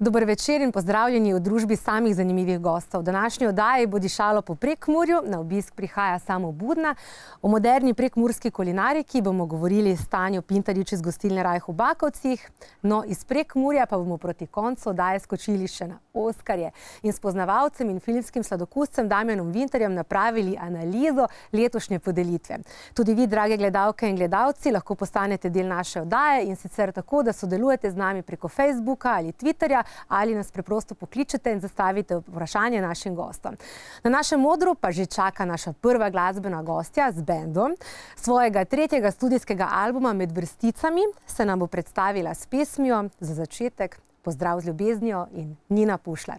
Dober večer in pozdravljeni v družbi samih zanimivih gostov. V današnji oddaji bo dišalo po Prekmurju, na obisk prihaja Samo Budna. O moderni prekmurski kulinariki bomo govorili s Tanjo Pintarič iz gostilne Rajh v Bakovcih. No, iz Prekmurja pa bomo proti koncu oddaje skočili še na Oskarje in s poznavalcem in filmskim sladokuscem Damjanom Vintarjem napravili analizo letošnje podelitve. Tudi vi, drage gledalke in gledalci, lahko postanete del naše oddaje in sicer tako, da sodelujete z nami preko Facebooka ali Twitterja, ali nas preprosto pokličete in zastavite vprašanje našim gostom. Na našem odru pa že čaka naša prva glasbena gostja z bendom. Svojega tretjega studijskega albuma Med vrsticami se nam bo predstavila s pesmijo za začetek Pozdrav z ljubeznijo in Nina Pušlar.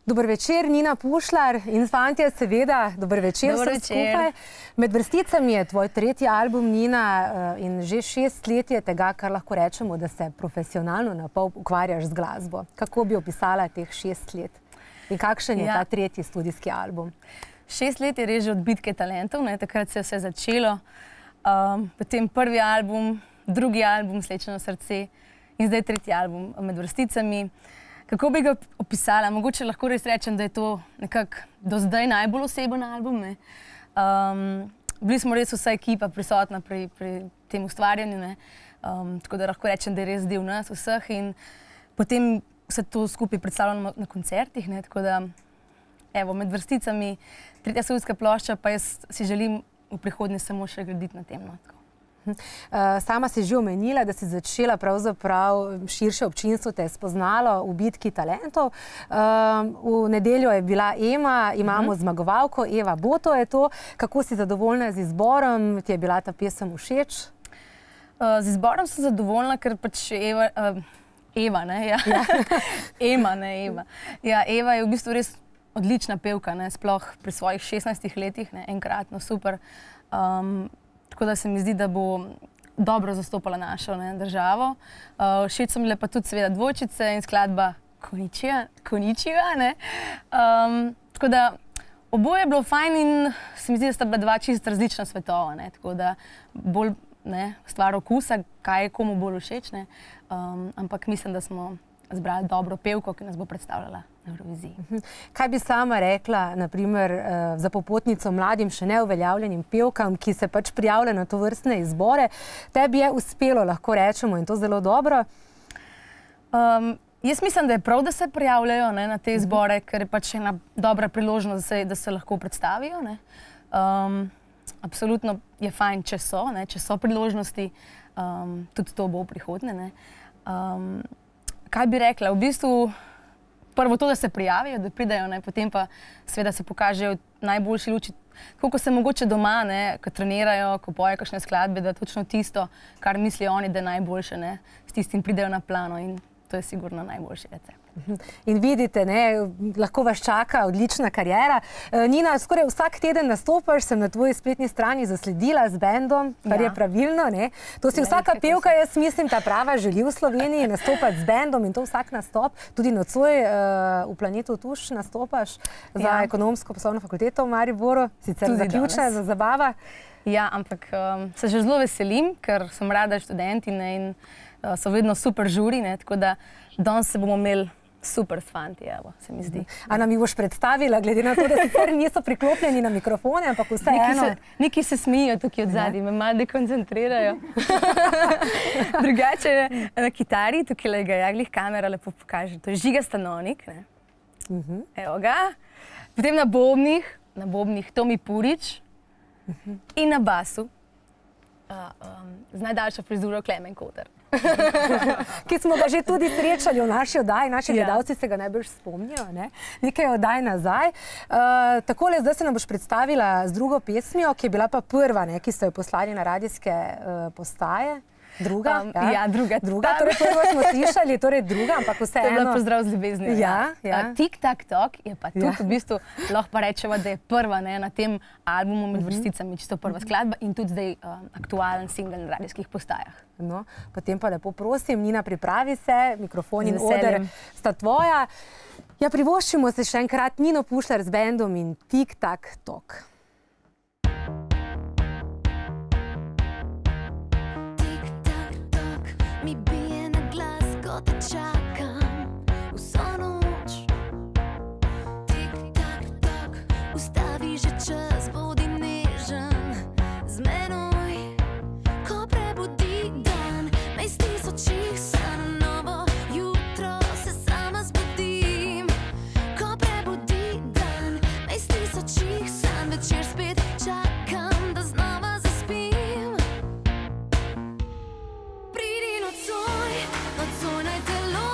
Dober večer, Nina Pušlar in fantje, seveda, dober večer vsem skupaj. Med vrsticami je tvoj tretji album, Nina, in že 6 let je tega, kar lahko rečemo, da se profesionalno napol ukvarjaš z glasbo. Kako bi opisala teh 6 let? In kakšen je ta tretji studijski album? 6 let je res že od bitke talentov, takrat se je vse začelo. Potem prvi album, drugi album, Slečeno srce in zdaj tretji album Med vrsticami. Kako bi ga opisala? Mogoče lahko res rečem, da je to nekako do zdaj najbolj oseben album. Bili smo res vsa ekipa prisotna pri tem ustvarjanju. Tako da lahko rečem, da je res del nas vseh in potem se to skupaj predstavljamo na koncertih, ne, tako da evo, med vrsticami tretja Sovijetska plošča, pa jaz si želim v prihodnje samo še graditi na tem. Sama si že omenila, da si začela pravzaprav širše občinstvo te spoznalo v bitki talentov. V nedeljo je bila Ema, imamo zmagovalko, Eva Boto je to. Kako si zadovoljna z izborom? Ti je bila ta pesem všeč? Z izborom sem zadovoljna, ker pač Eva, ne? Ja. Ema, ne Eva. Ja, Eva je v bistvu res odlična pevka, ne? Sploh pri svojih 16 letih, ne? Enkratno, super. Tako da se mi zdi, da bo dobro zastopala našo državo. Všeč so mi pa tudi seveda dvojčice in skladba Koničiva, ne. Tako da oboje je bilo fajn in se mi zdi, da sta bila dva čisto različna svetova, ne. Tako da bolj stvar okusa, kaj je komu bolj všeč, ne. Ampak mislim, da smo zbrali dobro pevko, ki nas bo predstavljala na Evroviziji. Kaj bi sama rekla, naprimer, za popotnico mladim, še neuveljavljenim pevkam, ki se pač prijavljajo na tovrstne izbore? Tebi je uspelo, lahko rečemo, in to zelo dobro? Jaz mislim, da je prav, da se prijavljajo na te izbore, ker je pač ena dobra priložnost, da se lahko predstavijo. Absolutno je fajn, če so priložnosti, tudi to bo v prihodnje. Kaj bi rekla? V bistvu prvo to, da se prijavijo, da pridejo, potem pa seveda se pokažejo najboljši luči. Tako, ko se mogoče doma, ko trenirajo, ko pojejo kakšne skladbe, da točno tisto, kar mislijo oni, da je najboljše, s tistim pridejo na plano in to je sigurno najboljši recept. In vidite, lahko vas čaka odlična kariera. Nina, skoraj vsak teden nastopaš, sem na tvoji spletni strani zasledila z bendom, kar je pravilno. To si vsaka pevka, jaz mislim, ta prava želi v Sloveniji nastopati z bendom in to vsak nastop. Tudi nocoj v Planetu Tuš nastopaš za Ekonomsko-poslovno fakulteto v Mariboru, sicer zaključna, za zabava. Ja, ampak se že zelo veselim, ker sem rada študentina in so vedno super žuri, tako da danes se bomo imeli super s fanti, se mi zdi. A nam jih boš predstavila, glede na to, da sicer niso priklopljeni na mikrofone, ampak vseeno? Neki se smijo tukaj od zadnji, me malo dekoncentrirajo. Drugače na kitari, tukaj ga jaglih kamera lepo pokaže, to je Žiga Stanovnik. Evo ga. Potem na bobnih Tomi Purič in na basu z najdaljšo frizuro Klemen Kotar. Ki smo ga že tudi srečali v naši oddaji, naši gledalci se ga najbolj spomnijo, nekaj oddaj nazaj. Takole, zdaj se nam boš predstavila z drugo pesmijo, ki je bila pa prva, ki ste jo poslali na radijske postaje. Druga? Ja, druga. Torej prvo smo slišali, torej druga, ampak vseeno. To je bila Pozdrav z ljubezni. Tik tak tok je pa tudi v bistvu, lahko pa rečeva, da je prva na tem albumu med vrsticami, čisto prva skladba in tudi zdaj aktualen singel na radijskih postajah. No, potem pa lepo prosim, Nina, pripravi se, mikrofon in oder sta tvoja. Ja, privoščimo se še enkrat Nino Pušlar z bendom in Tik tak tok. Mi bije na glas, ko te čakam vso noč. Tik, tak, tok, ustavi že čas, bodi nežen z menoj. Ko prebudi dan, me iz tisočih sanj novo jutro se sama zbudim. Ko prebudi dan, me iz tisočih sanj večer spet čakam, da znova zaspim. Nocoj naj telo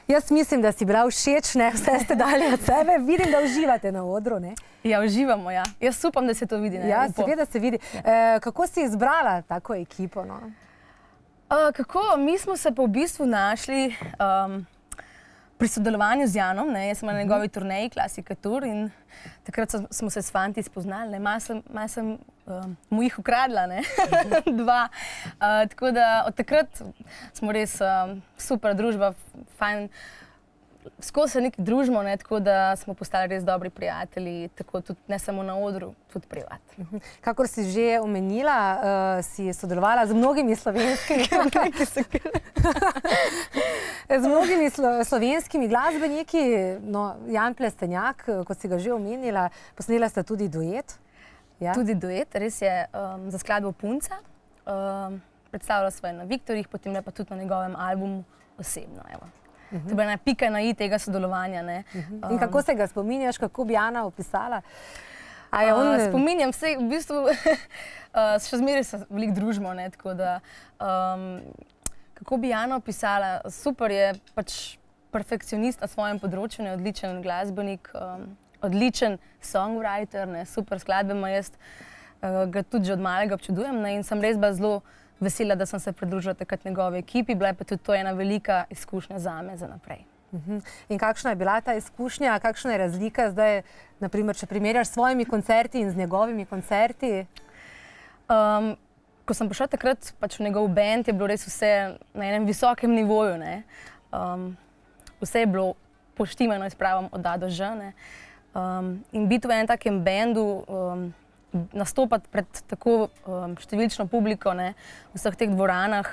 Jaz mislim, da si bila všeč, ne, vse ste dali od sebe. Vidim, da uživate na odru, ne? Ja, uživamo, ja. Jaz upam, da se to vidi, ne? Ja, seveda se vidi. Kako si izbrala tako ekipo, no? Kako? Mi smo se pa v bistvu našli pri sodelovanju z Janom, ne? Jaz sem na njegovi turneji Klasika Tour in takrat smo se s fanti spoznali, ne? Malo sem mu jih ukradla, ne? Dva. Tako da od takrat smo res super družba, fajn. Skozi se nekaj družimo, ne? Tako da smo postali res dobri prijatelji, tako tudi ne samo na odru, tudi privat. Kakor si že omenila, si sodelovala z mnogimi slovenskimi z mnogimi slovenskimi glasbeniki. No, Jan Plestenjak, kot si ga že omenila, posnela sta tudi duet. Ja? Tudi duet, res je, za skladbo Punca. Predstavila svoje na Viktorjih, potem je pa tudi na njegovem albumu osebno, evo. To je bila ena pika na i tega sodelovanja, ne. In kako se ga spominjaš, kako bi Jana opisala? Spominjam se, v bistvu, še zmeraj se veliko družimo, ne, tako da, kako bi Jana opisala? Super je, pač perfekcionist na svojem področju, ne, odličen glasbenik, odličen songwriter, ne, super skladbe ima, jaz ga tudi že od malega občudujem, ne, in sem res bila zelo vesela, da sem se pridružila takrat njegovi ekipi, bila je pa tudi to ena velika izkušnja zame za naprej. In kakšna je bila ta izkušnja, kakšna je razlika zdaj, naprimer, če primerjaš s svojimi koncerti in z njegovimi koncerti? Ko sem prišla takrat pač v njegov band, je bilo res vse na enem visokem nivoju, ne. Vse je bilo poštimano, izpravam od A do Ž, ne. In biti v enem takem bandu, nastopati pred tako številčno publiko, ne, v vseh teh dvoranah,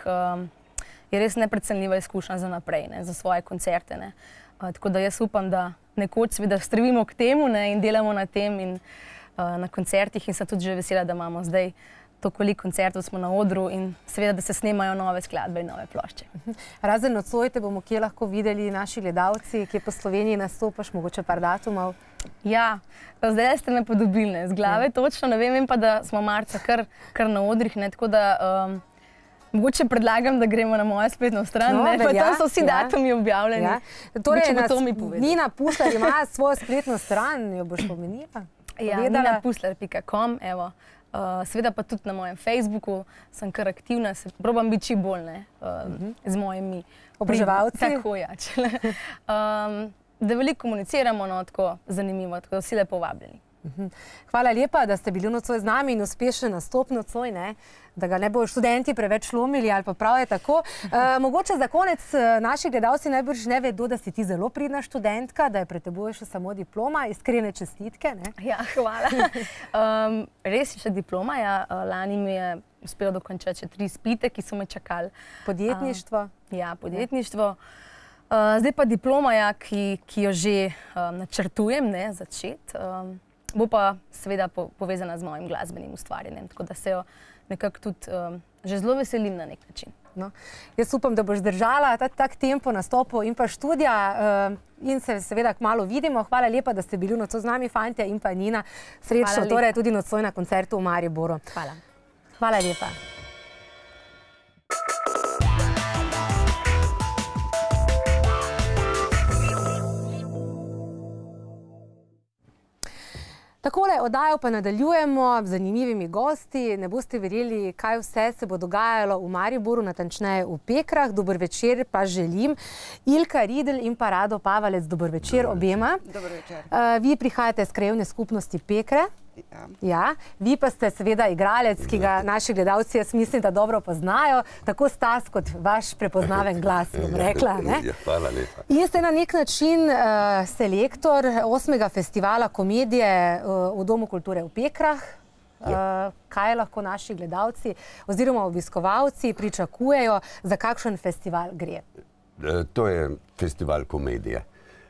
je res neprecenljiva izkušnja za naprej, ne, za svoje koncerte, ne. Tako da jaz upam, da nekoč seveda stremimo k temu, ne, in delamo na tem in na koncertih in sem tudi že vesela, da imamo zdaj toliko veliko koncertov, smo na odru in seveda, da se snemajo nove skladbe in nove plošče. Razen nocoj te bomo kje lahko videli naši gledalci, kje po Sloveniji nastopaš, mogoče par datumov? Ja, zdaj ste me podobili, ne, z glave točno, ne vem pa, da smo marca kar na odrih, ne, tako da mogoče predlagam, da gremo na mojo spletno stran, ne, pa tam so vsi datumi objavljeni. Torej, Nina Pušlar ima svojo spletno stran, jo boš pomenila? Ja, ninapušlar.com, evo. Seveda pa tudi na mojem Facebooku sem kar aktivna, se probam biti čim bolj, ne, z mojimi oboževalci. Tako, ja, da veliko komuniciramo, no, tako zanimivo, tako da vsi lepo vabljeni. Hvala lepa, da ste bili nocoj z nami in uspešen nastop nocoj, ne, da ga ne bojo študenti preveč lomili ali pa prav je tako. Mogoče za konec naši gledalci najbrž ne vedo, da si ti zelo pridna študentka, da je pred teboj še samo diploma, iskrene čestitke, ne? Ja, hvala. Res je še diploma, ja, lani mi je uspelo dokončati še 3 izpite, ki so me čakali. Podjetništvo? Ja, podjetništvo. Zdaj pa diploma, ja, ki jo že načrtujem, ne, začeti. Bo pa seveda povezana z mojim glasbenim ustvarjanjem, tako da se jo nekako tudi že zelo veselim na nek način. No, jaz upam, da boš držala tak tempo nastopov in pa študija in se seveda kmalu vidimo. Hvala lepa, da ste bili nocoj z nami, fantje in pa Nina. Srečno torej tudi nocoj na koncertu v Mariboru. Hvala. Hvala lepa. Takole oddajo pa nadaljujemo z zanimivimi gosti. Ne boste verjeli, kaj vse se bo dogajalo v Mariboru, natančneje v Pekrah. Dober večer pa želim. Ilka Riedl in pa Rado Pavalec, dober večer obema. Dober večer. Vi prihajate iz krajevne skupnosti Pekre. Ja, vi pa ste seveda igralec, ki ga naši gledalci, jaz mislim, da dobro poznajo, tako Stas kot vaš prepoznaven glas, bom rekla. Hvala lepa. In ste na nek način selektor 8. festivala komedije v Domu kulture v Pekrah. Kaj lahko naši gledalci oziroma obiskovalci pričakujejo, za kakšen festival gre? To je festival komedije.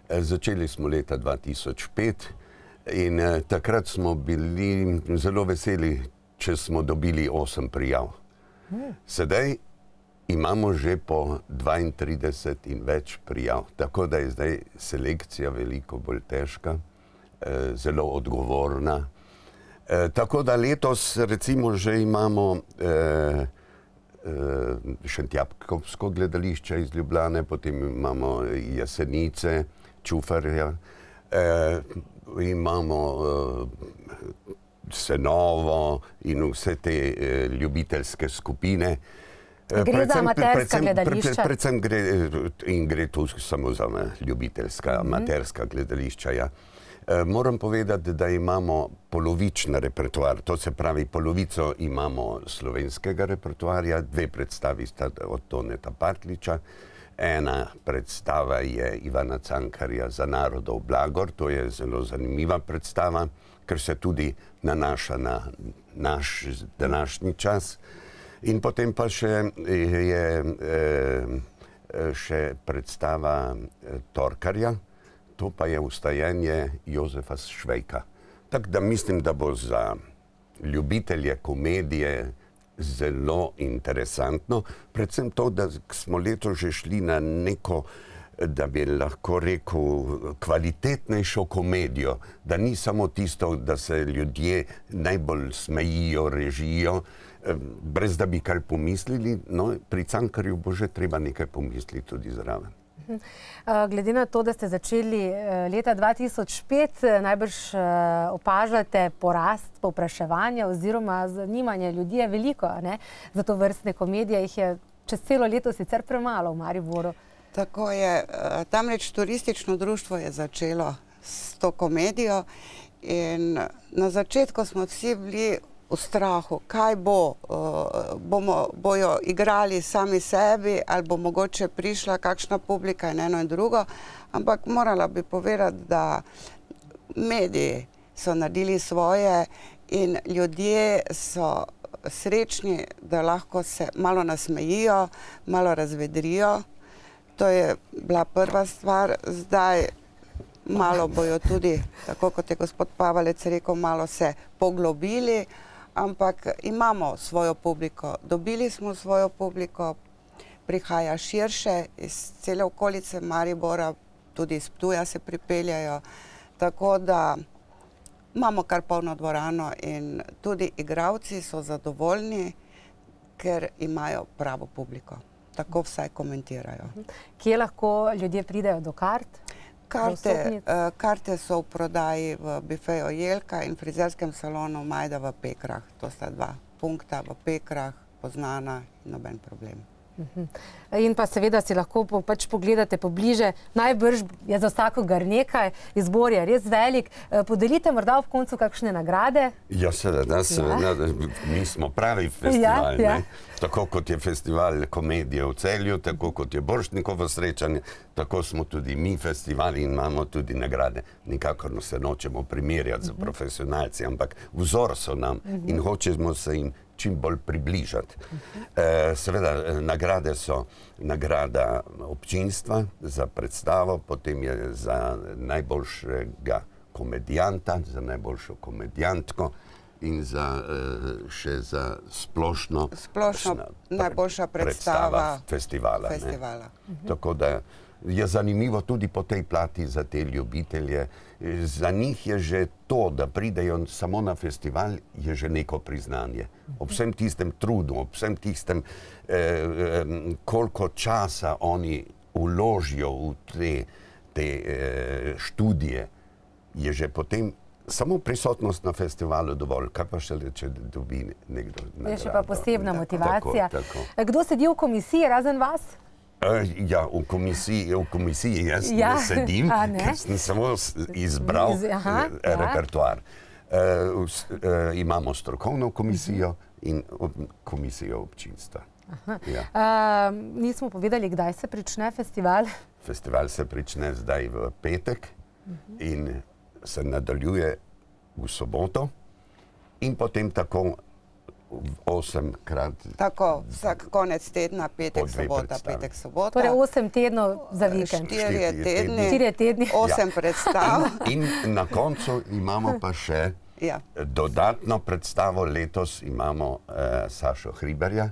Začeli smo leta 2005. In takrat smo bili zelo veseli, če smo dobili 8 prijav. Sedaj imamo že po 32 in več prijav, tako da je zdaj selekcija veliko bolj težka, zelo odgovorna. Tako da letos recimo že imamo Šentjakobsko gledališče iz Ljubljane, potem imamo Jesenice, Čufarja, imamo Senovo in vse te ljubiteljske skupine. Gre za amaterska gledališča? Predvsem gre tu samo za ljubiteljska, amaterska gledališča, ja. Moram povedati, da imamo polovičen repertoar, to se pravi, polovico imamo slovenskega repertoarja, 2 predstavi sta od Toneta Partljiča, ena predstava je Ivana Cankarja Za narodov blagor, to je zelo zanimiva predstava, ker se tudi nanaša na naš današnji čas. In potem pa je še predstava Torkarja, to pa je Vstajenje Jozefa Švejka. Tako da mislim, da bo za ljubitelje komedije zelo interesantno. Predvsem to, da smo letos že šli na neko, da bi lahko rekel, kvalitetnejšo komedijo. Da ni samo tisto, da se ljudje najbolj smejijo, režijo, brez da bi kaj pomislili. No, pri Cankarju bo že treba nekaj pomisliti tudi zraven. Glede na to, da ste začeli leta 2005, najbrž opažate porast povpraševanja oziroma zanimanja ljudi je veliko, ne? Za to vrstne komedije jih je čez celo leto sicer premalo v Mariboru. Tako je. Tamreč turistično društvo je začelo s to komedijo in na začetku smo vsi bili v strahu, kaj bojo igrali sami sebi ali bo mogoče prišla kakšna publika in eno in drugo, ampak morala bi povedati, da mediji so naredili svoje in ljudje so srečni, da lahko se malo nasmejijo, malo razvedrijo. To je bila prva stvar. Zdaj malo bojo tudi, tako kot je gospod Pavalec rekel, malo se poglobili, ampak imamo svojo publiko, dobili smo svojo publiko, prihaja širše iz cele okolice Maribora, tudi iz Ptuja se pripeljajo, tako da imamo kar polno dvorano in tudi igralci so zadovoljni, ker imajo pravo publiko. Tako vsaj komentirajo. Kje lahko ljudje pridejo do kart? Karte so v prodaji v bifeju Jelka in frizerskem salonu Majda v Pekrah. To sta 2 punkta v Pekrah, poznana in noben problem. In pa seveda si lahko pač pogledate pobliže, najbrž je za vsakogar nekaj, izbor je res velik. Podelite morda ob koncu kakšne nagrade? Ja, seveda, mi smo pravi festival, ne? Tako kot je festival komedije v Celju, tako kot je Borštnikovo srečanje, tako smo tudi mi festival in imamo tudi nagrade. Nikakor se nočemo primerjati z profesionalci, ampak vzor so nam in hočemo se jim čim bolj približati. Seveda, nagrade so nagrada občinstva za predstavo, potem je za najboljšega komedijanta, za najboljšo komedijantko in še za splošno najboljša predstava festivala. Tako da je zanimivo tudi po tej plati za te ljubitelje. Za njih je že to, da pridejo samo na festival, je že neko priznanje. Ob vsem tistem trudu, ob vsem tistem, koliko časa oni vložijo v te študije, je že potem samo prisotnost na festivalu dovolj. Kaj pa še če dobi nekdo nagrado? Je še pa posebna motivacija. Kdo sedi v komisiji razen vas? Ja, v komisiji jaz ne sedim, ker sem samo izbral repertoar. Imamo strokovno komisijo in komisijo občinstva. Nismo povedali, kdaj se prične festival? Festival se prične zdaj v petek in se nadaljuje v soboto in potem tako 8-krat. Tako, vsak konec tedna, petek, sobota, petek, sobota. Torej 8 tednov za vikend. 4 tedni, 8 predstav. In na koncu imamo pa še dodatno predstavo. Letos imamo Sašo Hriberja.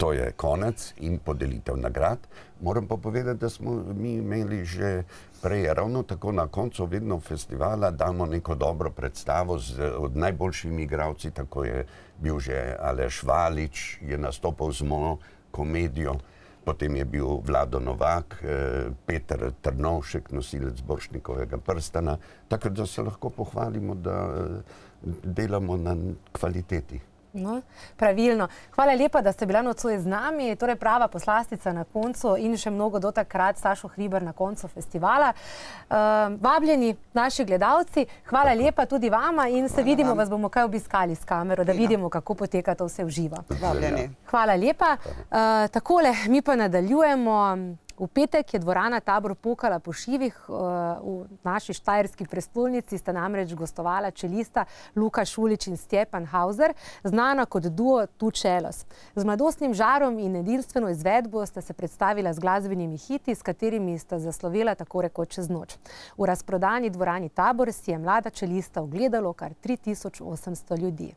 to je konec in podelitev nagrad. Moram pa povedati, da smo mi imeli že prej, ravno tako na koncu vedno festivala, damo neko dobro predstavo od najboljšimi igralci, tako je bil že Aleš Valič, je nastopal z mojo komedijo, potem je bil Vlado Novak, Peter Trnovšek, nosilec Borštnikovega prstana, tako da se lahko pohvalimo, da delamo na kvaliteti. No, pravilno. Hvala lepa, da ste bila nocoj z nami. Torej prava poslastica na koncu in še mnogo do takrat Sašo Hribar na koncu festivala. Vabljeni naši gledalci, hvala lepa tudi vama in se vidimo, vas bomo kaj obiskali s kamero, da vidimo, kako poteka to vse v živo. Vabljeni. Hvala lepa. Takole, mi pa nadaljujemo. V petek je dvorana Tabor pokala po šivih. V naši štajerski prestolnici sta namreč gostovala čelista Luka Šulič in Stjepan Hauser, znana kot duo Tu Čelos. Z mladostnim žarom in edinstveno izvedbo sta se predstavila z glasbenimi hiti, s katerimi sta zaslovela tako rekoč čez noč. V razprodani dvorani Tabor si je mlada čelista ogledalo kar 3800 ljudi.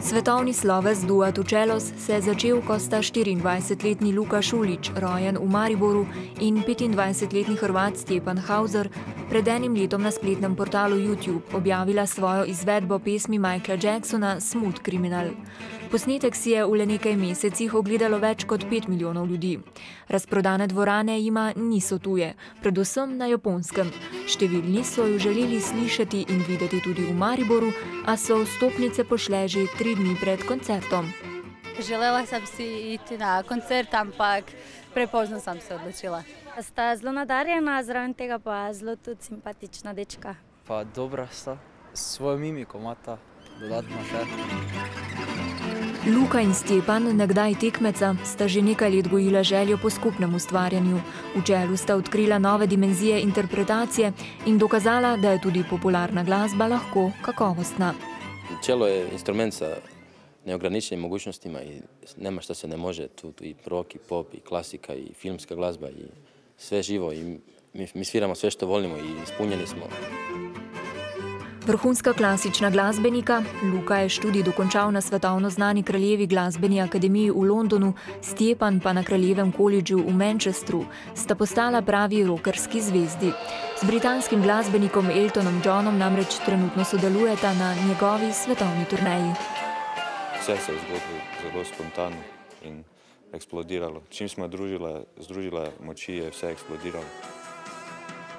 Svetovni sloves dua Tu Čelos se je začel, ko sta 24-letni Luka Šulič, rojen v Mariboru, in 25-letni Hrvat Stjepan Hauser pred enim letom na spletnem portalu YouTube objavila svojo izvedbo pesmi Michaela Jacksona Smooth Criminal. Posnetek si je v le nekaj mesecih ogledalo več kot 5 milijonov ljudi. Razprodane dvorane jima niso tuje, predvsem na Japonskem. Številni so jo želeli slišati in videti tudi v Mariboru, a so vstopnice pošle že 3 dni pred koncertom. Želela sam si iti na koncert, ampak prepozno sam se odločila. Sta zelo nadarjena, zraven tega pa zelo tudi simpatična dečka. Pa dobra sta, svojo mimiko imata, dodatno še. Luka in Stjepan, nekdaj tekmeca, sta že nekaj let gojila željo po skupnem ustvarjanju. V čelu sta odkrila nove dimenzije interpretacije in dokazala, da je tudi popularna glasba lahko kakovostna. Čelo je instrument sa neograničenim mogućnostima i nema šta se ne može. Tu i rock, i pop, i klasika, i filmska glazba, i sve živo. I mi sviramo sve što volimo i ispunjeni smo. Vrhunska klasična glasbenika, Luka je študij dokončal na svetovno znani Kraljevi glasbeni akademiji v Londonu, Stjepan pa na Kraljevem koledžu v Manchesteru, sta postala pravi rockerski zvezdi. Z britanskim glasbenikom Eltonom Johnom namreč trenutno sodelujeta na njegovi svetovni turneji. Vse se je zgodilo zelo spontano in eksplodiralo. Čim smo združila moči, je vse eksplodiralo.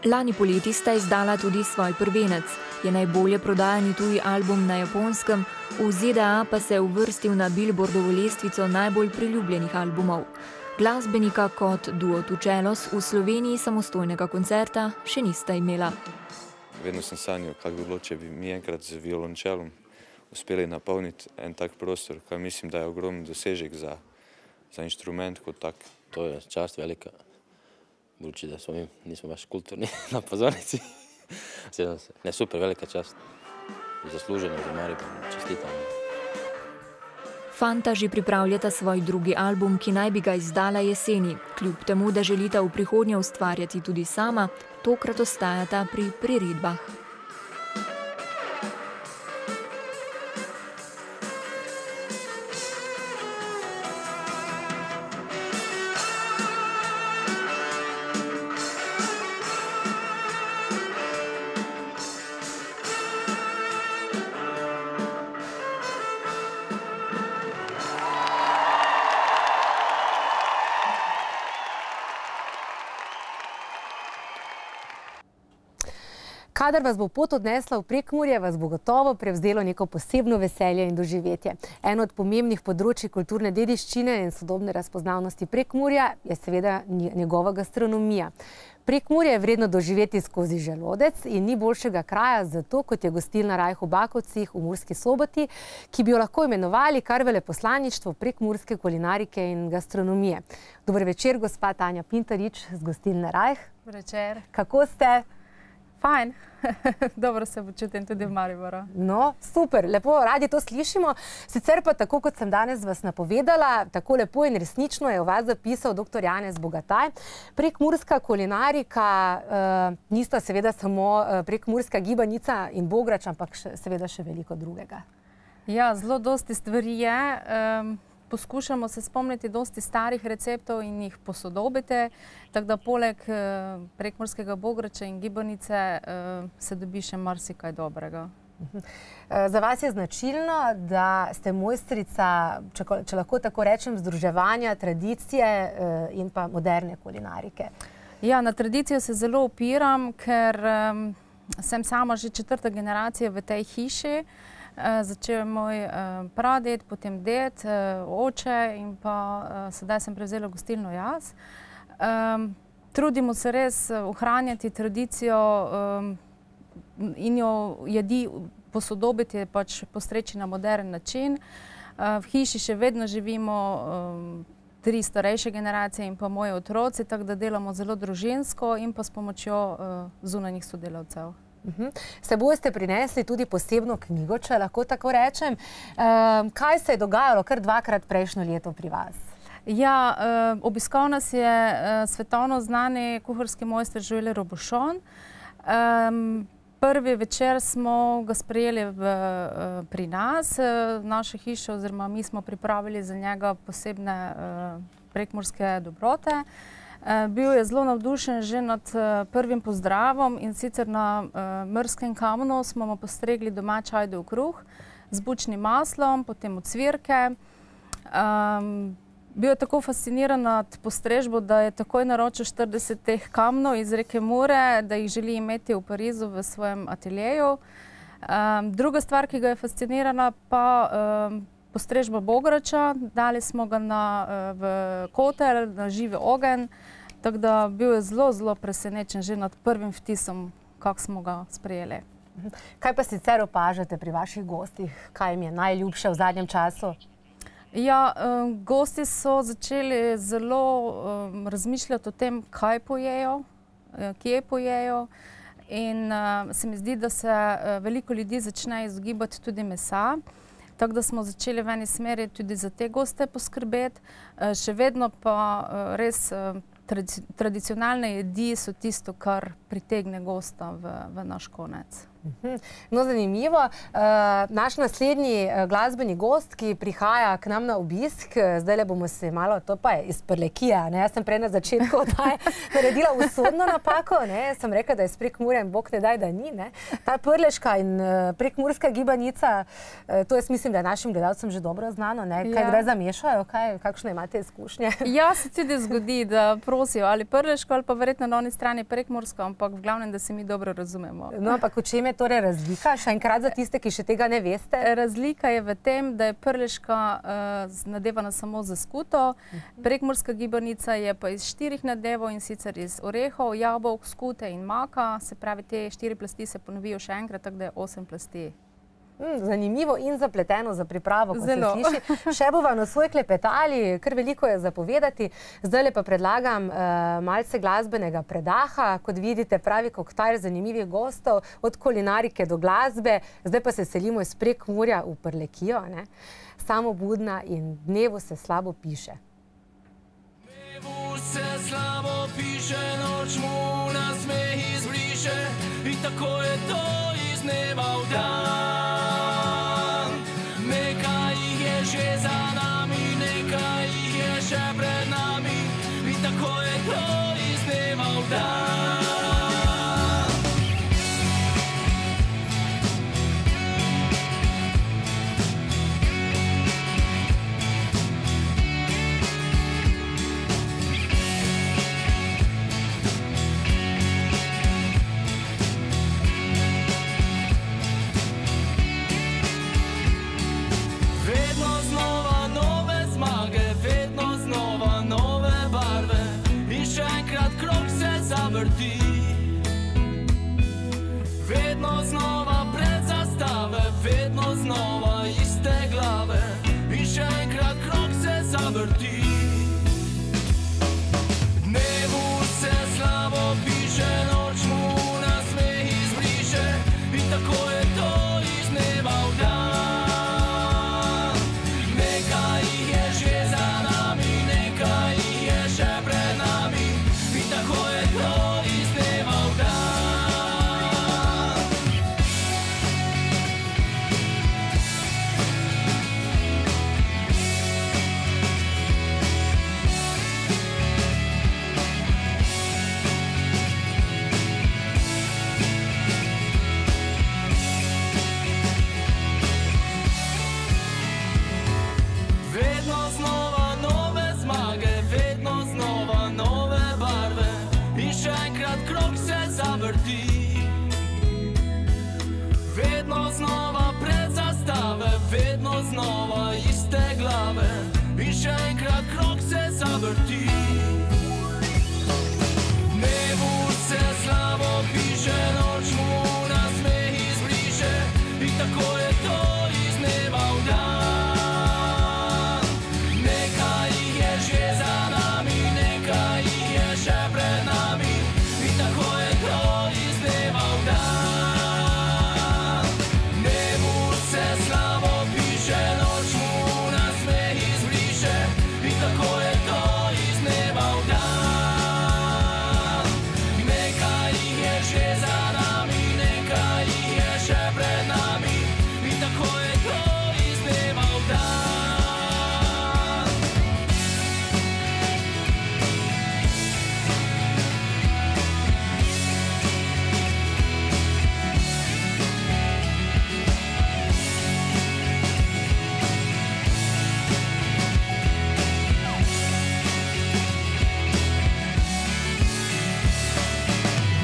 Lani poleti sta izdala tudi svoj prvenec. Je najbolje prodajani tuji album na Japonskem, v ZDA pa se je uvrstil na Billboardovo lestvico najbolj priljubljenih albumov. Glasbenika kot duo Tu Čelos v Sloveniji samostojnega koncerta še nista imela. Vedno sem sanjal, kako bi bilo, če bi mi enkrat z violončelom uspeli napolniti en tak prostor, kaj mislim, da je ogromen dosežek za inštrument kot tak. To je čast velika. Budući da smo mi, nismo baš kulturni na pozornici. Ne, super, velika čast. I zasluženo za Maribor, čestitam. Fanta že pripravljata svoj drugi album, ki naj bi ga izdala jeseni. Kljub temu, da želita v prihodnje ustvarjati tudi sama, tokrat ostajata pri priredbah. Kadar vas bo pot odnesla v Prekmurje, vas bo gotovo prevzelo neko posebno veselje in doživetje. Eno od pomembnih področij kulturne dediščine in sodobne razpoznavnosti Prekmurja je seveda njegova gastronomija. Prekmurje je vredno doživeti skozi želodec in ni boljšega kraja zato, kot je gostilna Rajh v Bakovcih v Murski Soboti, ki bi jo lahko imenovali kar veleposlaništvo prekmurske kulinarike in gastronomije. Dober večer, gospa Tanja Pintarič z gostilne Rajh. Večer. Kako ste? Fajn. Dobro se počutim tudi v Mariboru. No, super, lepo, radi to slišimo. Sicer pa tako, kot sem danes vas napovedala, tako lepo in resnično je o vas zapisal dr. Janez Bogataj. Prekmurska kulinarika nista seveda samo prekmurska gibanica in bograč, ampak seveda še veliko drugega. Ja, zelo dosti stvari je. Poskušamo se spomniti dosti starih receptov in jih posodobiti, tako da poleg prekmurskega bograča in gibanice se dobi še marsikaj dobrega. Za vas je značilno, da ste mojstrica, če lahko tako rečem, združevanja tradicije in pa moderne kulinarike. Ja, na tradicijo se zelo opiram, ker sem sama že 4. generacija v tej hiši. Začel je moj praded, potem ded, oče in pa sedaj sem prevzela gostilno jaz. Trudimo se res ohranjati tradicijo in jo jedi posodobiti, pač postreči na moderen način. V hiši še vedno živimo 3 starejše generacije in pa moji otroci, tako da delamo zelo družinsko in pa s pomočjo zunanjih sodelavcev. S seboj ste prinesli tudi posebno knjigo, če lahko tako rečem. Kaj se je dogajalo kar 2-krat prejšnjo leto pri vas? Ja, obiskal nas je svetovno znani kuharski mojster Joël Robuchon. Prvi večer smo ga sprejeli pri nas, naša hiša oziroma mi smo pripravili za njega posebne prekmurske dobrote. Bil je zelo navdušen že nad prvim pozdravom in sicer na Mrskem kamnu smo mu postregli domač ajdov kruh z bučnim maslom, potem ocvirke. Bil je tako fasciniran nad postrežbo, da je takoj naročil 40 teh kamnov iz reke Mure, da jih želi imeti v Parizu v svojem ateljeju. Druga stvar, ki ga je fascinirana, pa postrežba bograča. Dali smo ga v kotel, na živi ogenj, tako da bil je zelo, zelo presenečen že nad prvim vtisom, kako smo ga sprejeli. Kaj pa sicer opažate pri vaših gostih? Kaj jim je najljubše v zadnjem času? Ja, gosti so začeli zelo razmišljati o tem, kaj pojejo, kje pojejo. In se mi zdi, da se veliko ljudi začne izogibati tudi mesa. Tako da smo začeli v eni smeri tudi za te goste poskrbeti. Še vedno pa res tradicionalne jedi so tisto, kar pritegne gosta v naš konec. No, zanimivo. Naš naslednji glasbeni gost, ki prihaja k nam na obisk, zdajle bomo se malo, to pa je iz Prlekija, ne? Jaz sem prej na začetku naredila usodno napako, ne? Sem rekla, da je iz Prekmurja in bog ne daj, da ni, ne? Ta prleška in prekmurska gibanica, to jaz mislim, da je našim gledalcem že dobro znano, ne? Kaj kdaj zamešajo, kakšne imate izkušnje? Ja, se tudi zgodi, da prosijo ali prleško ali pa verjetno na oni strani prekmursko, ampak v glavnem, da se mi dobro razumemo. No, ampak v čem je torej razlika? Še enkrat za tiste, ki še tega ne veste. Razlika je v tem, da je prleška nadevana samo za skuto, prekmurska gibanica je pa iz 4 nadevov in sicer iz orehov, jabolk, skute in maka. Se pravi, te 4 plasti se ponovijo še enkrat, tako da je 8 plasti. Zanimivo in zapleteno za pripravo, kot se sliši. Še bova nocoj klepetali, kar veliko je za povedati. Zdajle pa predlagam malce glasbenega predaha. Kot vidite, pravi koktajl zanimivih gostov, od kulinarike do glasbe. Zdaj pa se selimo iz Prekmurja v Prlekijo. Samo budna in dnevu se slabo piše. Dnevu se slabo piše, noč mu nasmeh izbriše in tako je to iz dneva v dan. Že za nami, nekaj jih je še pred nami in tako je to iz dneva v dan. Zavrti. Vedno znova pred zastave, vedno znova iste glave in še enkrat krog se zavrti. Dnevu se slabo piše, noč mu nasmeh zavrti. Dnevu se slabo piše, noč mu nasmeh izbriše in tako je to iz dneva v dan. Nekaj jih je že za nami, nekaj jih je še pred nami in tako je to iz dneva v dan. Dnevu se slabo piše, noč mu nasmeh izbriše in tako je to iz dneva v dan. Nekaj jih je že za nami, nekaj jih je še pred nami in tako je to iz dneva v dan.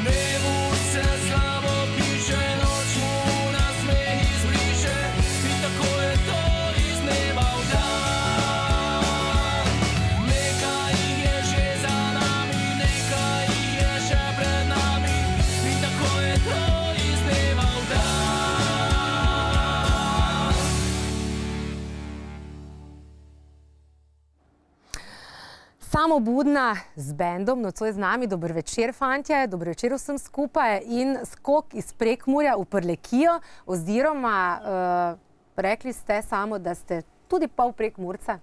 Dnevu se slabo piše, noč mu nasmeh izbriše in tako je to iz dneva v dan. Nekaj jih je že za nami, nekaj jih je še pred nami in tako je to iz dneva v dan. Samobudna z bendom, nocoj z nami. Dober večer, fantje, dober večer vsem skupaj in skok iz Prekmurja v Prlekijo oziroma rekli ste samo, da ste tudi pol Prekmurca.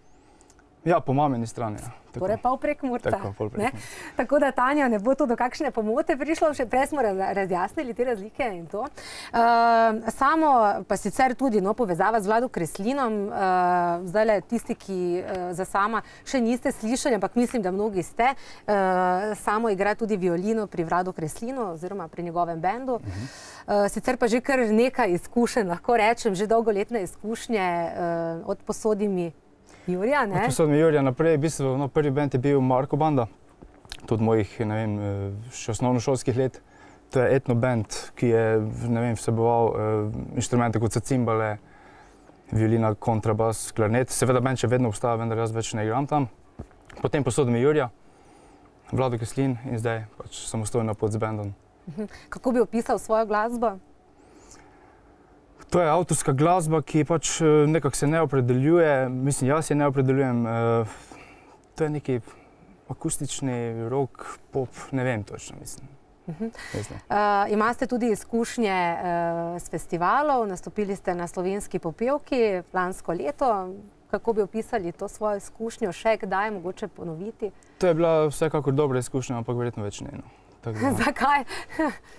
Ja, po mamini strani. Ja. Torej pol Prekmurca. Tako, pol Prekmurca. Tako da, Tanja, ne bo to do kakšne pomote prišlo, še prej smo razjasnili te razlike in to. Samo pa sicer tudi povezava z Vlado Kreslinom, zdajle tisti, ki za sama še niste slišali, ampak mislim, da mnogi ste, samo igra tudi violino pri Vladu Kreslinu oziroma pri njegovem bendu. Sicer pa že kar nekaj izkušenj, lahko rečem, že dolgoletne izkušnje od Posodimi Jurija, ne? Od Posodimi Jurija naprej, v bistvu, prvi bend je bil Marko Banda, tudi mojih, ne vem, še osnovnošolskih let. To je etno band, ki je, ne vem, vseboval inštrumente kot so cimbale, violina, kontrabas, klarnet. Seveda bend še vedno obstaja, vendar jaz več ne igram tam. Potem Posodimi Jurija, Vlado Kreslin in zdaj pač samostojna pot z bendom. Kako bi opisal svojo glasbo? To je avtorska glasba, ki pač nekako se ne opredeljuje, mislim, jaz se ne opredeljujem. To je neki akustični rock, pop, ne vem točno, mislim. Imate tudi izkušnje s festivalov, nastopili ste na Slovenski popevki lansko leto. Kako bi opisali to svojo izkušnjo, še kdaj, mogoče ponoviti? To je bila vsekakor dobra izkušnja, ampak verjetno več ne. Zakaj?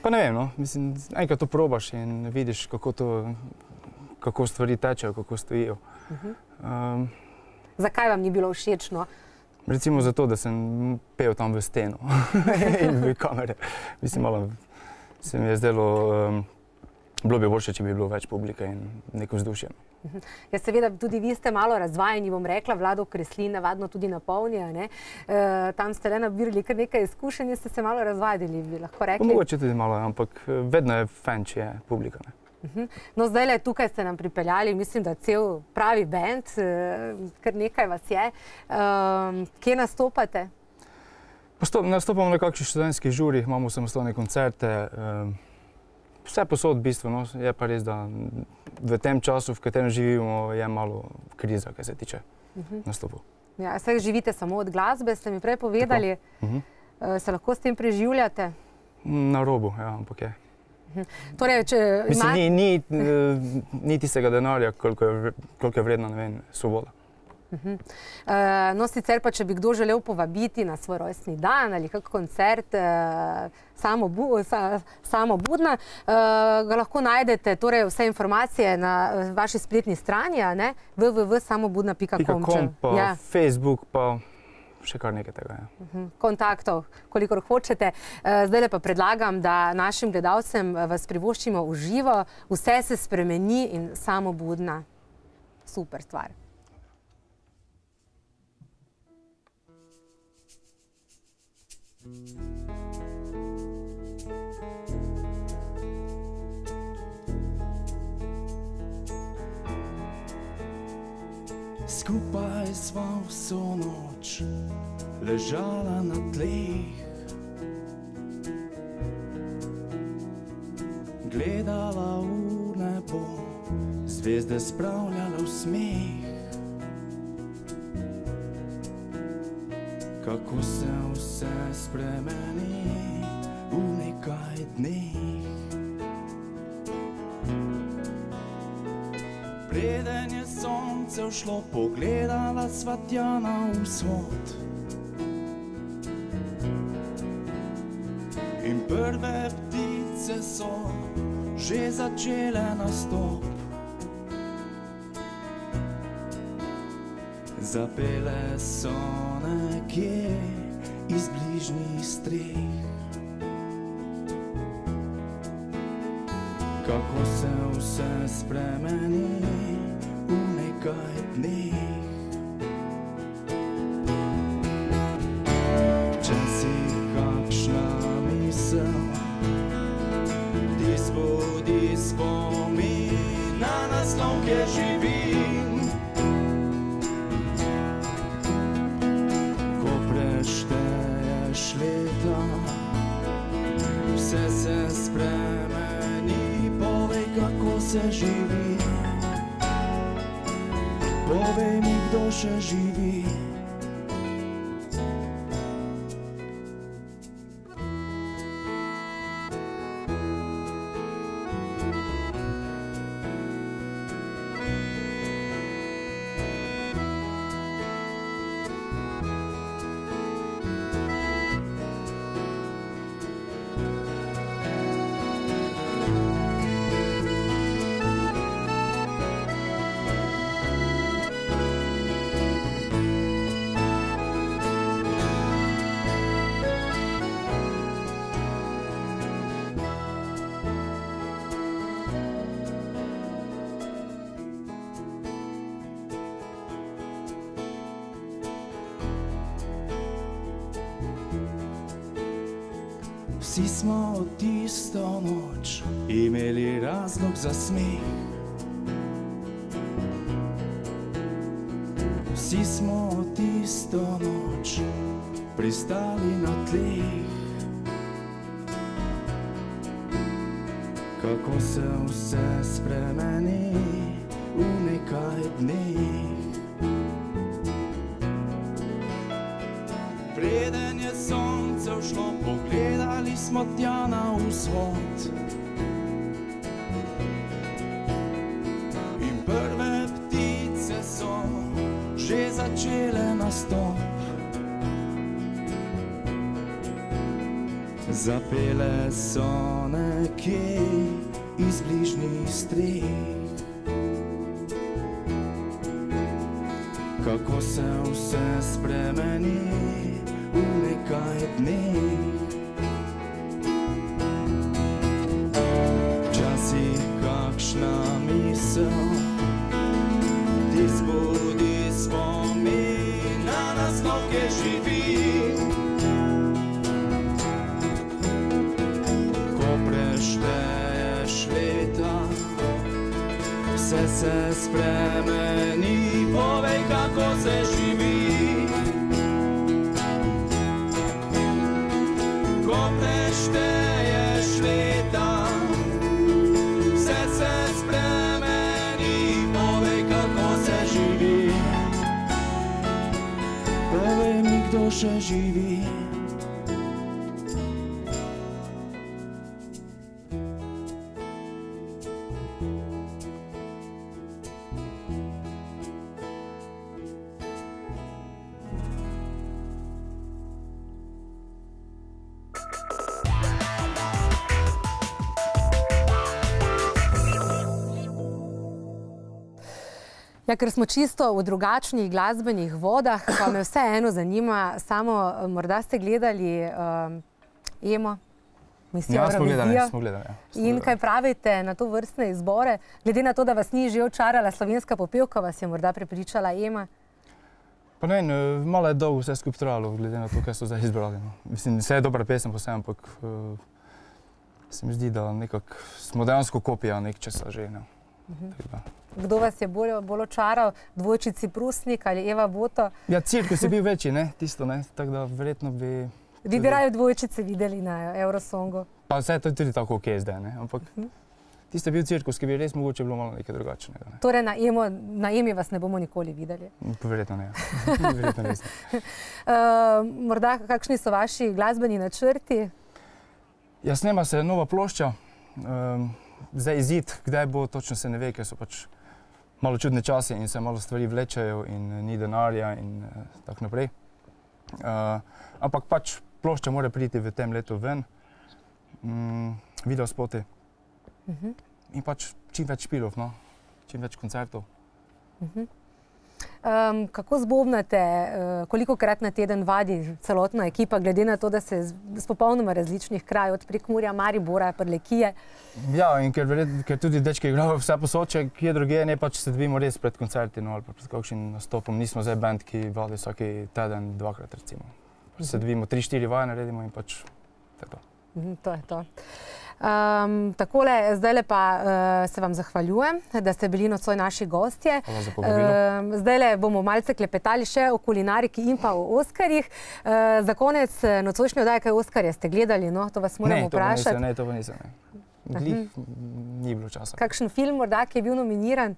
Pa ne vem, mislim, enkrat to probaš in vidiš, kako stvari tečejo, kako stojijo. Zakaj vam ni bilo všečno? Recimo zato, da sem pel tam v steno in v kamere. Mislim, malo se mi je zdelo, bilo bi boljše, če bi bilo več publike in neko vzdušje. Ja, seveda, tudi vi ste malo razvajeni, bom rekla, Vlado Kreslin navadno tudi napolnja, ne? Tam ste le nabirali kar nekaj izkušenj in ste se malo razvadili, bi lahko rekli. Mogoče tudi malo, ampak vedno je fajn, če je publika, ne? No, zdajle tukaj ste nam pripeljali, mislim, da cel pravi bend, kar nekaj vas je. Kje nastopate? Nastopamo na kakšnih študentskih žurih, imamo samostojne koncerte, vse posod v bistvu, no, je pa res, da v tem času, v katerem živimo, je malo kriza, kar se tiče nastopov. Ja, saj živite samo od glasbe, ste mi prej povedali. Se lahko s tem preživljate? Na robu, ja, ampak je. Torej, če mislim, ni tistega denarja, koliko je vredna, ne vem, svoboda. No, sicer pa, če bi kdo želel povabiti na svoj rojstni dan ali kak koncert Samobudna, ga lahko najdete, torej vse informacije na vaši spletni strani, www.samobudna.com. Pa Facebook, pa še kar nekaj tega. Kontaktov, kolikor hočete. Zdajle pa predlagam, da našim gledalcem vas privoščimo v živo. Vse se spremeni in Samobudna. Super stvar. Skupaj sva vso noč ležala na tleh. Gledala v nebo, zvezde spravljala v smeh. Kako se vse spremeni v nekaj dneh. Preden je sonce všlo, pogledala sva tja na vzhod. In prve ptice so že začele nastop. Zapele so nekje iz bližnjih streh. Kako se vse spremeni v nekaj dneh. Včasih kakšna misel ti zbudi spomin na naslov, kjer živim. Ko prešteješ leta, vse se spremeni, povej, kako se živi. Povej mi, kdo še živi. Vsi smo tisto noč imeli razlog za smeh. Vsi smo tisto noč pristali na tleh. Kako se vse spremeni v nekaj dneh. Preden je sonce všlo, pogledali smo tja na vzhod. In prve ptice so že začele nastop. Zapele so nekje iz bližnjih streh. Kako se vse spremeni v nekaj dneh. Včasih kakšna misel ti zbudi spomin na naslov, kjer živim. Ko prešteješ leta, vse se spremeni, povej, kako se živi. Ko prešteješ leta, vse se spremeni, povej, kako se živi. Povej mi, kdo še živi. Ja, ker smo čisto v drugačnih glasbenih vodah, pa me vseeno zanima, samo morda ste gledali Emo, misijo Eurovizijo. Smo gledali, ja. In kaj pravite na to vrstne izbore? Glede na to, da vas ni že očarala slovenska popevka, vas je morda prepričala Ema? Pa ne, malo je dolgo vse skupaj trajalo, glede na to, kaj so zdaj izbrali. Mislim, vse je dobra pesem posebej, ampak se mi zdi, da nekako smo dejansko kopija nekčesa že. Kdo vas je bolj očaral? Dvojčici Prusnik ali Eva Boto? Ja, cirkus je bil večji, ne, tisto, ne, tako da verjetno bi... Vi bi raje dvojčice videli na Eurosongu? Pa vse to je tudi tako okej zdaj, ne, ampak tisto je bil cirkus, ki bi res mogoče bilo malo nekaj drugačnega. Ne. Torej na Emi vas ne bomo nikoli videli? Verjetno ne, verjetno res ne. Morda kakšni so vaši glasbeni načrti? Ja, snema se nova plošča, zdaj izid, kdaj bo, točno se ne ve, ker so pač malo čudne časi in se malo stvari vlečejo in ni denarja in tako naprej. Ampak pač plošča mora priti v tem letu ven, videospoti in pač čim več špilov, no, čim več koncertov. Kako zbobnate, kolikokrat na teden vadi celotna ekipa, glede na to, da se z popolnoma različnih krajev, od Prekmurja, Maribora, Prlekije? Ja, in ker tudi dečki igrajo vse posoče, kje druge, ne pač se dobimo res pred koncerti, no, ali pa pred kakšnim nastopom. Nismo zdaj band, ki vadi vsaki teden, dvakrat recimo. Se dobimo 3-4 vaje naredimo in pač to je to. To je to. Takole, zdajle pa se vam zahvaljujem, da ste bili nocoj naši gostje. Hvala za povabilo. Zdajle bomo malce klepetali še o kulinariki in pa o Oskarjih. Za konec nocojšnje oddaje, kaj Oskarje ste gledali, no? To vas moram vprašati. Ne, to pa nisem. Glih ni bilo časa. Kakšen film morda, ki je bil nominiran?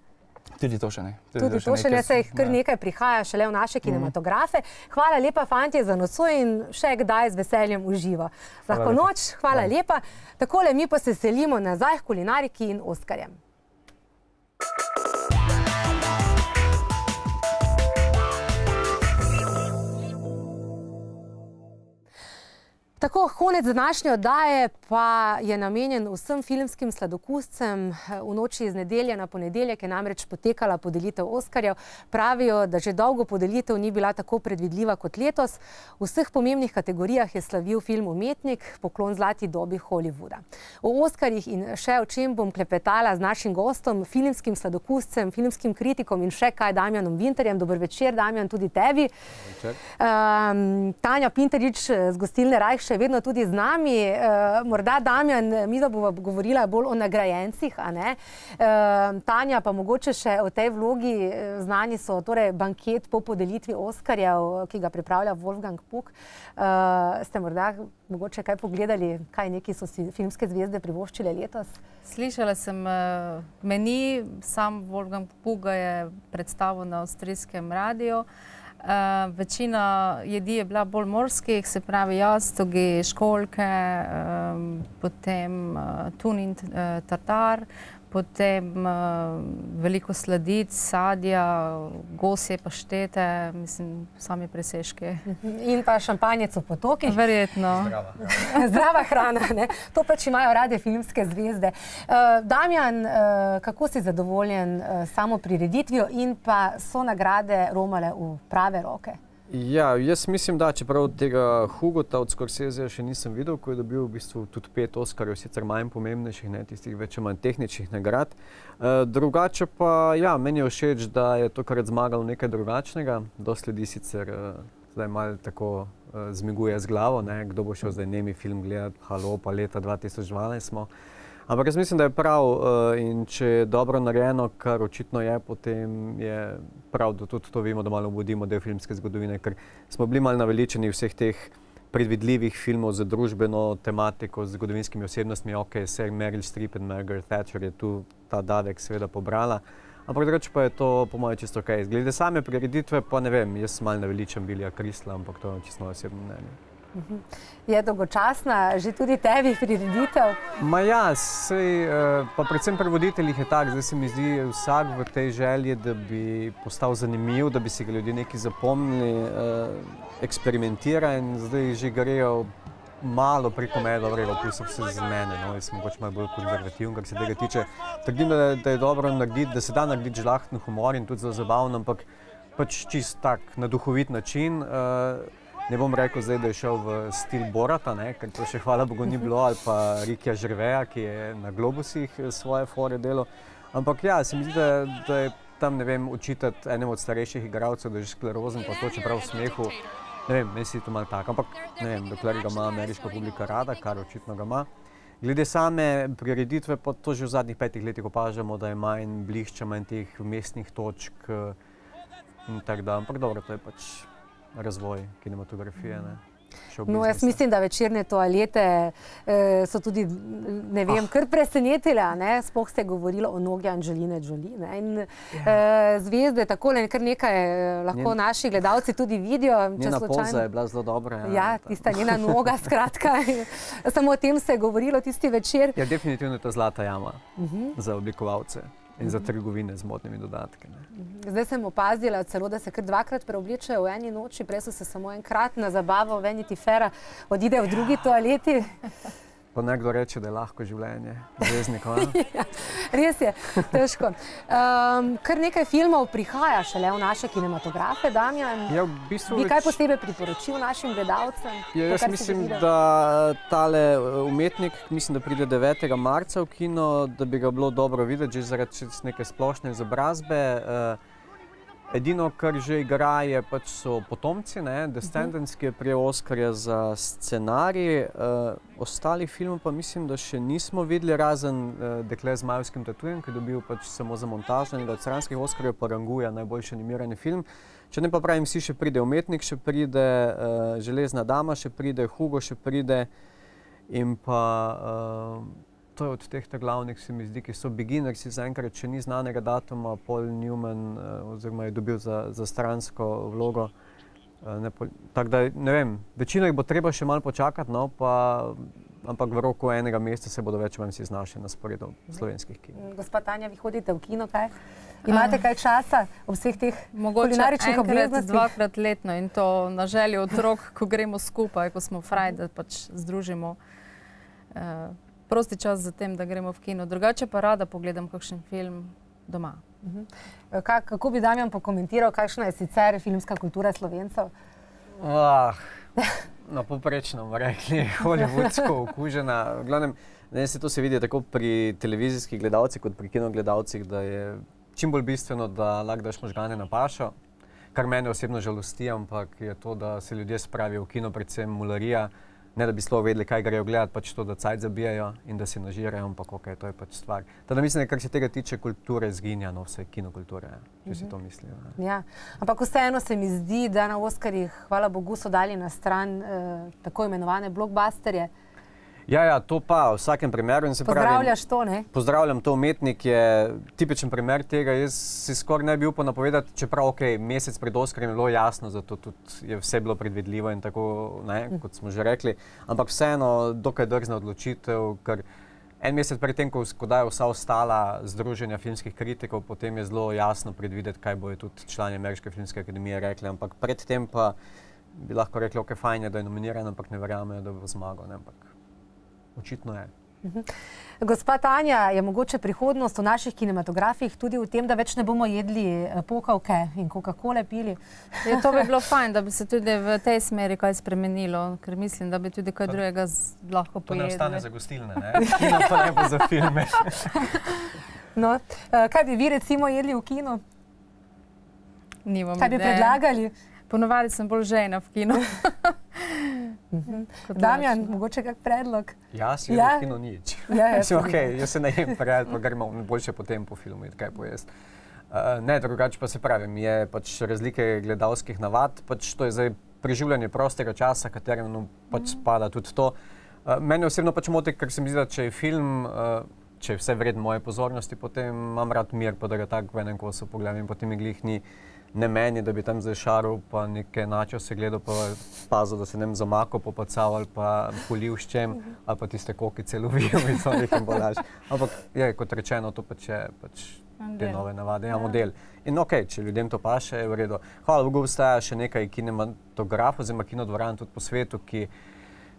Tudi to še ne. Tudi to še ne, se jih kar nekaj prihaja šele v naše kinematografe. Hvala lepa, fantje, za nocoj in še kdaj z veseljem uživo. Lahko noč, hvala lepa. Takole mi pa se selimo nazaj k kulinariki in Oskarjem. Tako, konec današnje oddaje pa je namenjen vsem filmskim sladokuscem. V noči iz nedelje na ponedeljek je namreč potekala podelitev Oskarjev. Pravijo, da že dolgo podelitev ni bila tako predvidljiva kot letos. V vseh pomembnih kategorijah je slavil film Umetnik, poklon zlati dobi Hollywooda. O Oskarjih in še o čem bom klepetala z našim gostom, filmskim sladokuscem, filmskim kritikom in še kaj Damjanom Vinterjem. Dober večer, Damjan, tudi tebi. Tanja Pinterič z gostilne Rajh še vedno tudi z nami. Morda, Damjan, mi da bova govorila bolj o nagrajencih, a ne? Tanja, pa mogoče še o tej vlogi. Znani so torej banket po podelitvi Oskarjev, ki ga pripravlja Wolfgang Puck. Ste morda mogoče kaj pogledali, kaj neki so si filmske zvezde privoščile letos? Slišala sem meni, sam Wolfgang Puck ga je predstavil na avstrijskem radiju. Večina jedi je bila bolj morskih, se pravi jastogi, školjke, potem tunin tartar, potem veliko sladic, sadja, gosje paštete, mislim, sami presežki. In pa šampanjec v potokih. Verjetno. Zdrava hrana, ne? To pač imajo rade filmske zvezde. Damjan, kako si zadovoljen samo prireditvijo in pa so nagrade romale v prave roke? Ja, jaz mislim, da čeprav tega Hugota od Scorsese še nisem videl, ko je dobil v bistvu tudi 5 Oskarjev, sicer manj pomembnejših, ne, tistih več manj tehničnih nagrad. Drugače pa, ja, meni je všeč, da je tokrat zmagalo nekaj drugačnega. Dosti ljudi sicer zdaj malo tako zmiguje z glavo, ne, kdo bo šel zdaj nemi film gledati, halo, pa leta 2012 smo. Ampak jaz mislim, da je prav in če je dobro narejeno, kar očitno je, potem je prav, da tudi to vemo, da malo obudimo del filmske zgodovine, ker smo bili malo naveličeni vseh teh predvidljivih filmov za družbeno tematiko, z zgodovinskimi osebnostmi. Ok, Meryl Streep in Margaret Thatcher je tu ta davek seveda pobrala, ampak drugače pa je to po moje čisto ok. Glede same prireditve pa ne vem, jaz malo naveličam Billija Crystala, ampak to je čisto osebno mnenje. Je dolgočasna že tudi tebi prireditev? Ma ja, sej, pa predvsem pri voditeljih je tak, zdaj se mi zdi vsak v tej želji, da bi postal zanimiv, da bi si ga ljudje nekaj zapomnili, eksperimentira in zdaj že grejo malo preko meje dobrega okusa vse z mene, no, jaz sem mogoče malo bolj konzervativen, kar se tega tiče. Trdim, da je dobro narediti, da se da narediti žlahtni humor in tudi zelo zabavno, ampak pač čist tak, na duhovit način. Ne bom rekel zdaj, da je šel v stil Borata, ne, ker to še hvala Bogu ni bilo, ali pa Rikija Žerveja, ki je na Globusih svoje fore delal. Ampak ja, se mi zdi, da je tam, ne vem, učitati enemu od starejših igralcev, da je že sklerozen, pa to čeprav v smehu, ne vem, meni se je to malo tako. Ampak ne vem, dokler ga ima ameriška publika rada, kar očitno ga ima, Glede same prireditve, pa to že v zadnjih 5 letih opažamo, da je manj blišča, manj teh mestnih točk in tako da. Ampak dobro, to je pač razvoj kinematografije, ne. No, jaz mislim, da večerne toalete so tudi, ne vem, kar presenetile, ne? Sploh ste govorili o nogi Angeline Jolie, ne? In zvezde, takole, kar nekaj lahko naši gledalci tudi vidijo. Njena poza je bila zelo dobra. Ja, tista njena noga, skratka. Samo o tem se je govorilo tisti večer. Ja, definitivno je to zlata jama za oblikovalce in za trgovine z modnimi dodatki. Zdaj sem opazila celo, da se kar 2-krat preoblečajo v eni noči, prej so se samo enkrat na zabavo Vanity Faira odide v drugi toaleti. Pa nekdo reče, da je lahko življenje zvezdnikov. Ja, res je, težko. Kar nekaj filmov prihaja šele v naše kinematografe, Damjan. Ja, v bistvu bi kaj posebej priporočil našim gledalcem? Ja, jaz mislim, da tale umetnik, mislim, da pride 9. marca v kino, da bi ga bilo dobro videti, že zaradi neke splošne izobrazbe. Edino, kar že igra, pač so Potomci, ne, Descendants, ki je prejel Oscarja za scenarij. Ostalih filmov pa mislim, da še nismo videli, razen Dekle z majevskim tatujem, ki je dobil pač samo za montažo enega od stranskih Oscarjev, pa Ranguja, najboljši animirani film. Če ne pa pravim, vsi še pride Umetnik, še pride Železna dama, še pride Hugo, še pride in pa to je od teh glavnih, se mi zdi, ki so beginnersi zaenkrat, če ni znanega datuma, Paul Newman oziroma je dobil za stransko vlogo. Tako da, ne vem, večino jih bo treba še malo počakati, no, ampak v roku enega meseca se bodo več manj vsi znašli na sporedu slovenskih kin. Gospa Tanja, vi hodite v kino, kaj? Imate kaj časa ob vseh teh kulinaričnih obveznostih? Mogoče 2-krat letno in to na željo otrok, ko gremo skupaj, ko smo fraj, da pač združimo prosti čas za tem, da gremo v kino. Drugače pa rada pogledam kakšen film doma. Kako bi Damjan pokomentiral, kakšna je sicer filmska kultura Slovencev? No, poprečno bomo rekli, hollywoodsko okužena. V glavnem, to se vidi tako pri televizijskih gledalcih kot pri kinogledalcih, da je čim bolj bistveno, da lahko daš možgane na pašo, kar mene osebno žalosti, ampak je to, da se ljudje spravijo v kino, predvsem mularija, ne da bi sploh vedeli, kaj grejo gledati, pač to, da cajt zabijajo in da si nažirajo, ampak ok, to je pač stvar. Teda mislim, da kar se tega tiče kulture, zginja, no, vse kinokulture, če si to mislijo. Ja, ampak vseeno se mi zdi, da na Oscarjih, hvala Bogu, so dali na stran tako imenovane blockbusterje. Ja, to pa v vsakem primeru. Pozdravljaš to, ne? Pozdravljam to, Umetnik je tipičen primer tega. Jaz si skoraj ne bi upal napovedati, čeprav mesec pred Oscarjem je bilo jasno, zato tudi je vse bilo predvidljivo in tako, kot smo že rekli. Ampak vseeno dokaj drzna odločitev, ker en mesec pred tem, ko dajo vsa ostala združenja filmskih kritikov, potem je zelo jasno predvideti, kaj bojo tudi člani Ameriške filmske akademije rekli. Ampak pred tem pa bi lahko rekli, ok, fajn je, da je nominiran, ampak ne verjamejo, da bo zmagal. Očitno je. Gospa Tanja, je mogoče prihodnost v naših kinematografih tudi v tem, da več ne bomo jedli pokavke in Coca-Cole pili? Ja, to bi bilo fajn, da bi se tudi v tej smeri kaj spremenilo, ker mislim, da bi tudi kaj drugega lahko pojedli. To ne ostane za gostilne, ne? Kino pa ne bo za filme. No, kaj bi vi recimo jedli v kinu? Nimam ideje. Kaj bi predlagali? Ponovadi sem bolj žejna v kinu. Damjan, mogoče kak predlog? Jaz jedem v kino nič. Jaz se najem pred, pa gremo boljše potem po filmu, kaj pojesti. Ne, drugače pa se pravim, je pač razlike gledalskih navad, pač to je zdaj preživljanje prostega časa, katerem pač spada tudi to. Mene osebno pač moti, ker se mi zdi, da če je film, če je vse vreden moje pozornosti, potem imam rad mir, pa da ga tako v enem kosu pogledam in potem mi glih ni ne meni, da bi tam zdaj šaril, pa nekaj načose gledal, pa pazil, da se nem za mako popacal ali pa polil s čem, ali pa tiste kokice lovil in so nekaj bolaž. Ampak je, kot rečeno, to pač je te nove navade, model. In ok, če ljudem to paše, je v redu. Hvala Bogu, obstaja še nekaj kinematografov oziroma kinodvoran tudi po svetu, ki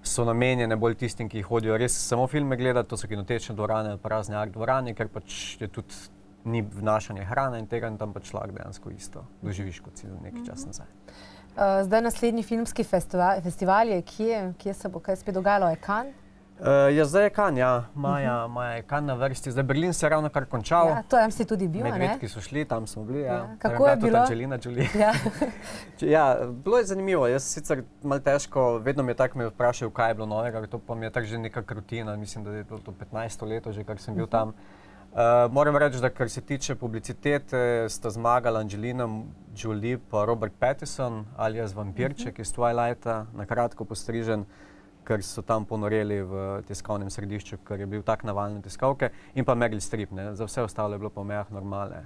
so namenjene bolj tistim, ki hodijo res samo filme gledati, to so kinotečne dvorane ali pa razne art dvorane, ker pač je tudi ni vnašanje hrane in tega in tam pač lahko dejansko isto doživiš, kot si nekaj čas nazaj. Zdaj naslednji filmski festival je kje se bo kaj spet dogajalo? Je Cannes? Ja, zdaj je Cannes, ja. Maja je Cannes na vrsti. Zdaj Berlin se je ravno kar končal. Ja, to si tudi bil, ne? Medvedki so šli, tam smo bili, ja. Kako je bilo? Angelina Jolie. Ja, bilo je zanimivo. Jaz sicer malo težko, vedno mi je tako me vprašal, kaj je bilo novega, to pa mi je tako že neka rutina, mislim, da je bilo to 15. leto že, kar sem bil tam. Moram reči, da kar se tiče publicitete, sta zmagala Angelina Jolie pa Robert Pattinson, alias vampirček iz Twilighta, na kratko postrižen, ker so tam ponoreli v tiskovnem središču, ker je bil tak navalne tiskovke, in pa Meryl Streep, ne, za vse ostalo je bilo po mejah normale.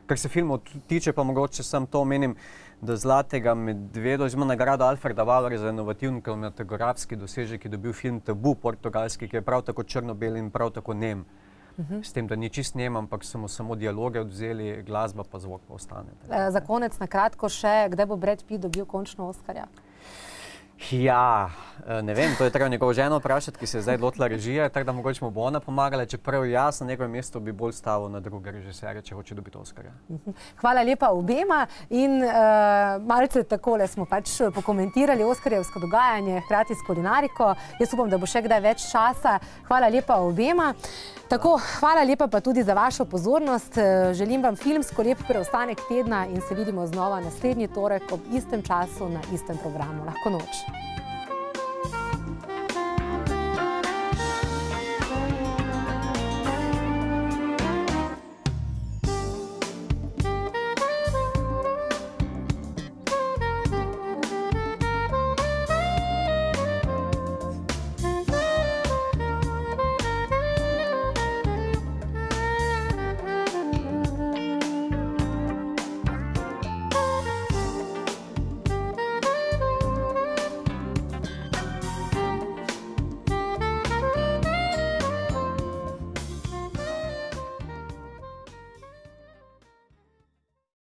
Kar se filmov tiče, pa mogoče sam to omenim, da Zlatega medveda, oziroma nagrado Alfreda Wahlera za inovativni kinematografski dosežek je dobil film Tabu, portugalski, ki je prav tako črno-bel in prav tako nem. S tem, da ni čist nem, ampak so mu samo dialoge odvzeli, glasba pa zvok pa ostane. Za konec na kratko še, kdaj bo Brad Pitt dobil končno Oskarja? Ja, ne vem, to je treba njegovo ženo vprašati, ki se je zdaj lotila režije, tako da mogoče mu bo ona pomagala, čeprav jaz na njegovem mestu bi bolj stavil na druge režiserje, če hoče dobiti Oskarja. Hvala lepa obema in malce takole smo pač pokomentirali Oskarjevsko dogajanje, hkrati s kulinariko. Jaz upam, da bo še kdaj več časa. Hvala lepa obema. Tako, hvala lepa pa tudi za vašo pozornost. Želim vam filmsko lep preostanek tedna in se vidimo znova naslednji torek ob istem času na istem programu. Lahko noč.